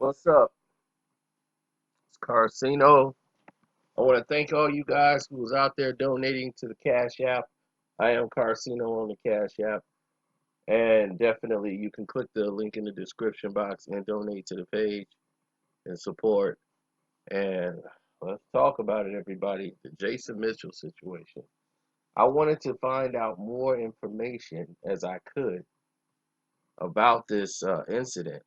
What's up? It's Carcino. I want to thank all you guys who was out there donating to the Cash App. I am Carcino on the Cash App. And definitely you can click the link in the description box and donate to the page and support. And let's talk about it, everybody. The Jason Mitchell situation. I wanted to find out more information as I could about this incident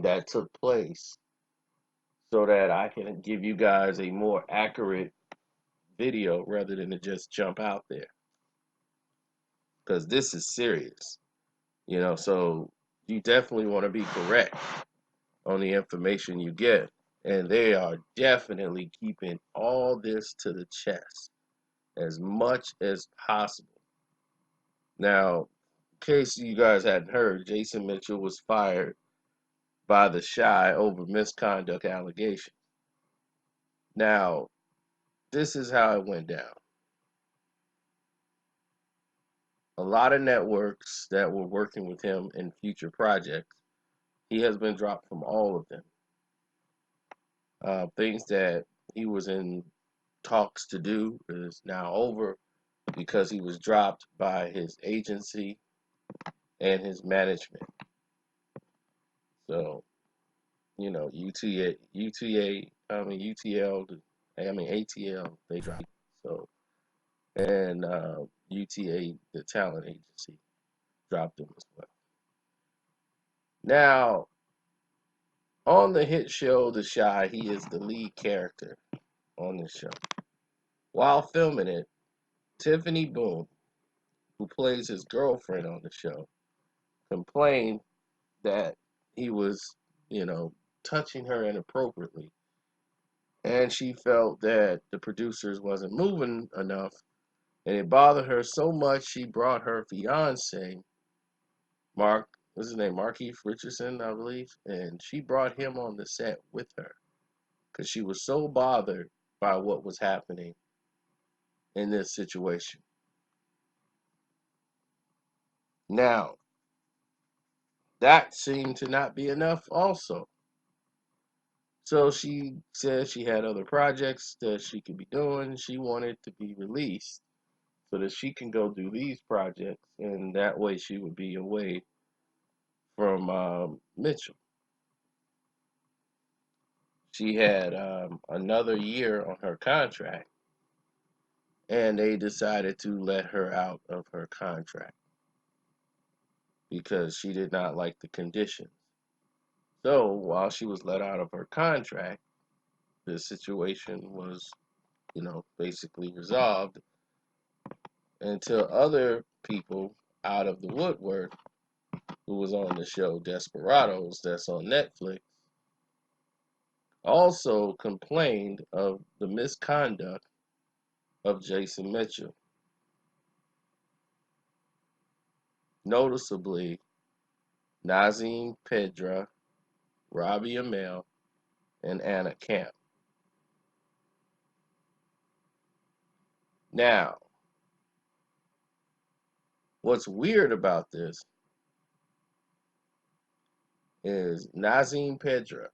that took place so that I can give you guys a more accurate video rather than to just jump out there, because this is serious, so you definitely want to be correct on the information you get, and they are definitely keeping all this to the chest as much as possible. Now, in case you guys hadn't heard, Jason Mitchell was fired by the Chi over misconduct allegations. Now, this is how it went down. A lot of networks that were working with him in future projects, he has been dropped from all of them. Things that he was in talks to do is now over because he was dropped by his agency and his management. So, ATL, they dropped. So, and UTA, the talent agency, dropped him as well. Now, on the hit show The Chi, he is the lead character on the show. While filming it, Tiffany Boone, who plays his girlfriend on the show, complained that he was, touching her inappropriately. And she felt that the producers wasn't moving enough, and it bothered her so much she brought her fiance, what's his name, Markeith Richardson, I believe, and she brought him on the set with her because she was so bothered by what was happening in this situation. Now, that seemed to not be enough also. So she said she had other projects that she could be doing. She wanted to be released so that she can go do these projects, and that way she would be away from Mitchell. She had another year on her contract, and they decided to let her out of her contract because she did not like the conditions. So while she was let out of her contract, the situation was, basically resolved until other people out of the woodwork who was on the show Desperados that's on Netflix also complained of the misconduct of Jason Mitchell. Noticeably, Nazim Pedra, Robbie Amell, and Anna Camp. Now, what's weird about this is Nazim Pedra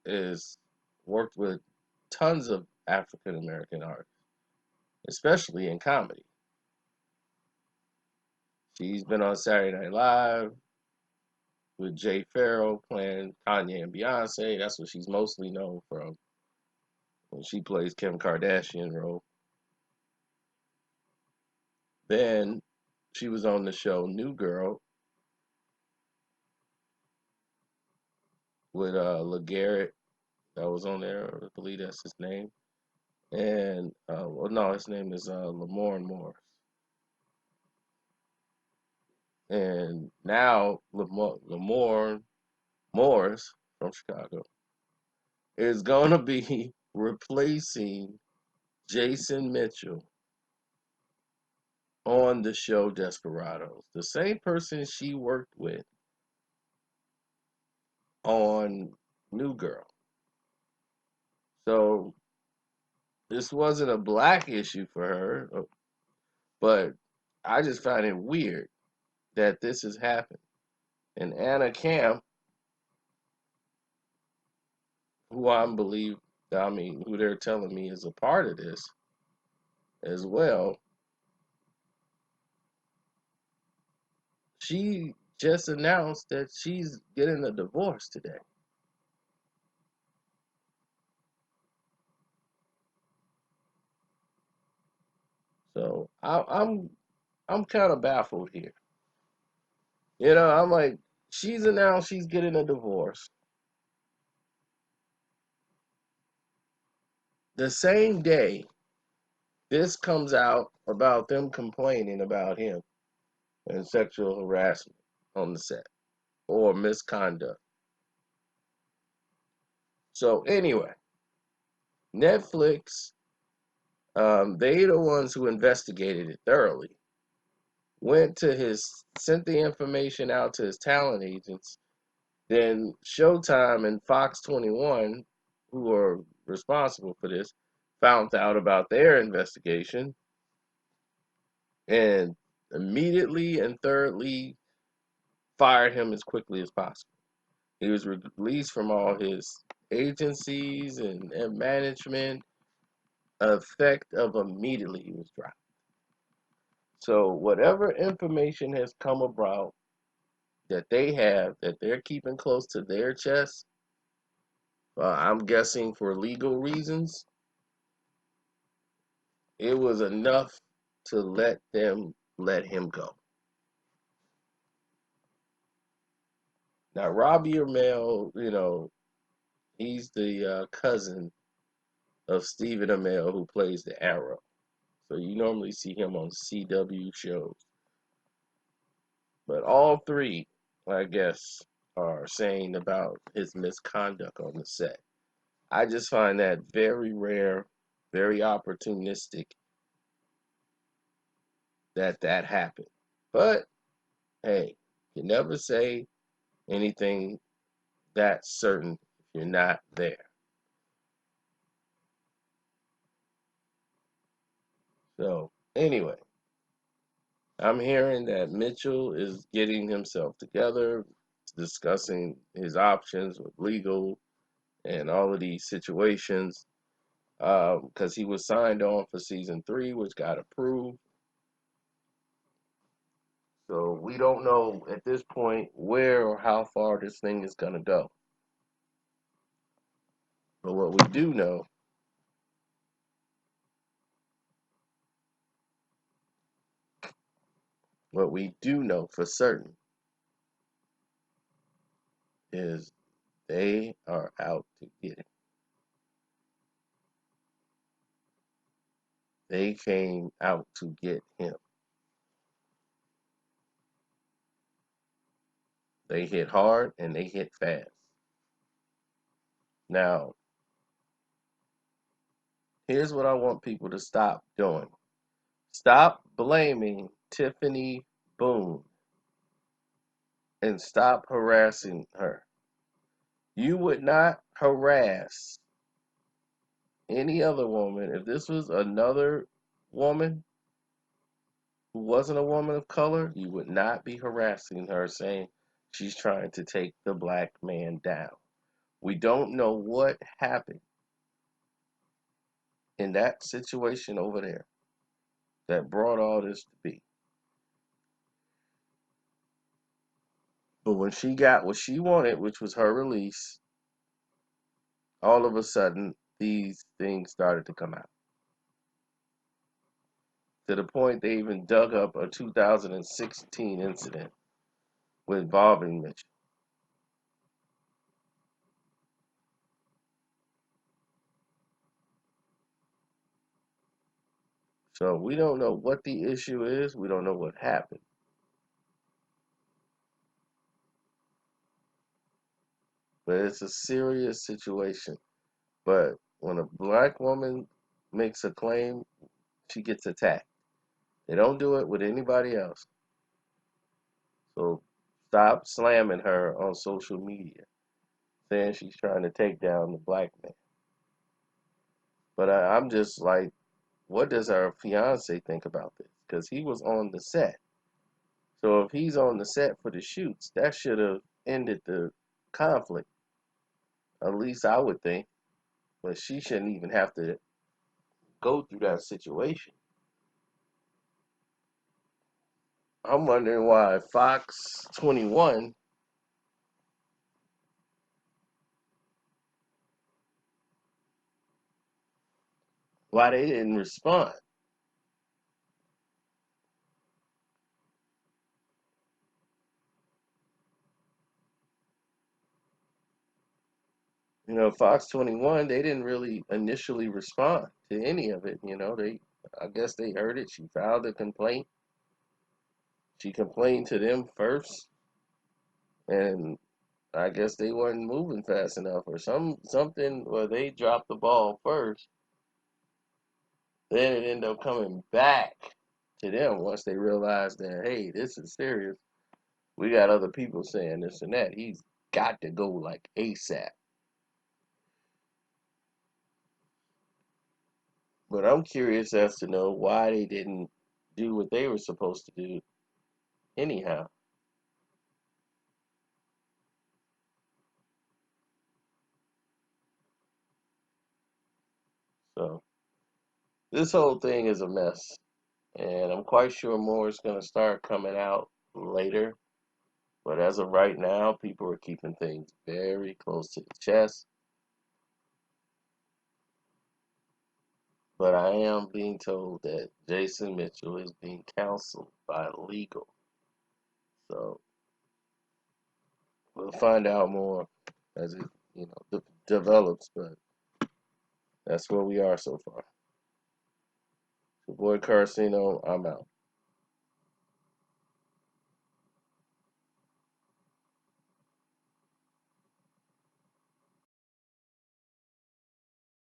is worked with tons of African American artists, especially in comedy. She's been on Saturday Night Live with Jay Farrell playing Kanye and Beyonce. That's what she's mostly known from when she plays Kim Kardashian role. Then she was on the show New Girl with LeGarrette that was on there. I believe that's his name. And well, no, his name is Lamorne Morris. And now Lamorne Morris from Chicago is going to be replacing Jason Mitchell on the show Desperados. The same person she worked with on New Girl. So this wasn't a black issue for her, but I just find it weird that this has happened. And Anna Camp who who they're telling me is a part of this as well, she just announced that she's getting a divorce today. So I'm kind of baffled here. I'm like, she's announced she's getting a divorce. The same day this comes out about them complaining about him and sexual harassment on the set or misconduct. So anyway, Netflix, they the ones who investigated it thoroughly. Sent the information out to his talent agents. Then Showtime and Fox 21, who are responsible for this, found out about their investigation and immediately and thirdly fired him as quickly as possible. He was released from all his agencies and management, effect of immediately he was dropped. So whatever information has come about that they have that they're keeping close to their chest, I'm guessing for legal reasons, it was enough to let him go. Now Robbie Amell, he's the cousin of Stephen Amell who plays the Arrow. So you normally see him on CW shows. But all three, I guess, are saying about his misconduct on the set. I just find that very rare, very opportunistic that happened. But hey, you never say anything that's certain if you're not there. So anyway, I'm hearing that Mitchell is getting himself together, discussing his options with legal and all of these situations because he was signed on for season 3, which got approved. So we don't know at this point where or how far this thing is going to go. But what we do know for certain is they are out to get him. They came out to get him. They hit hard and they hit fast. Now, here's what I want people to stop doing. Stop blaming Tiffany Boone and stop harassing her. You would not harass any other woman if this was another woman who wasn't a woman of color. You would not be harassing her saying she's trying to take the black man down. We don't know what happened in that situation over there that brought all this to be. But when she got what she wanted, which was her release, all of a sudden these things started to come out. To the point they even dug up a 2016 incident involving Mitchell. So we don't know what the issue is. We don't know what happened. But it's a serious situation. But when a black woman makes a claim, she gets attacked. They don't do it with anybody else. So stop slamming her on social media, saying she's trying to take down the black man. But I'm just like, what does our fiance think about this? Because he was on the set. So if he's on the set for the shoots, that should have ended the conflict. At least I would think. But she shouldn't even have to go through that situation. I'm wondering why Fox 21, why they didn't respond. Fox 21, they didn't really initially respond to any of it. I guess they heard it. She filed a complaint. She complained to them first, and I guess they weren't moving fast enough or something, or they dropped the ball first. Then it ended up coming back to them once they realized that, hey, this is serious. We got other people saying this and that. He's got to go like ASAP. But I'm curious as to know why they didn't do what they were supposed to do anyhow. So this whole thing is a mess. And I'm quite sure more is going to start coming out later. But as of right now, people are keeping things very close to the chest. But I am being told that Jason Mitchell is being counseled by legal. So we'll find out more as it develops. But that's where we are so far. Your boy Carcino, I'm out.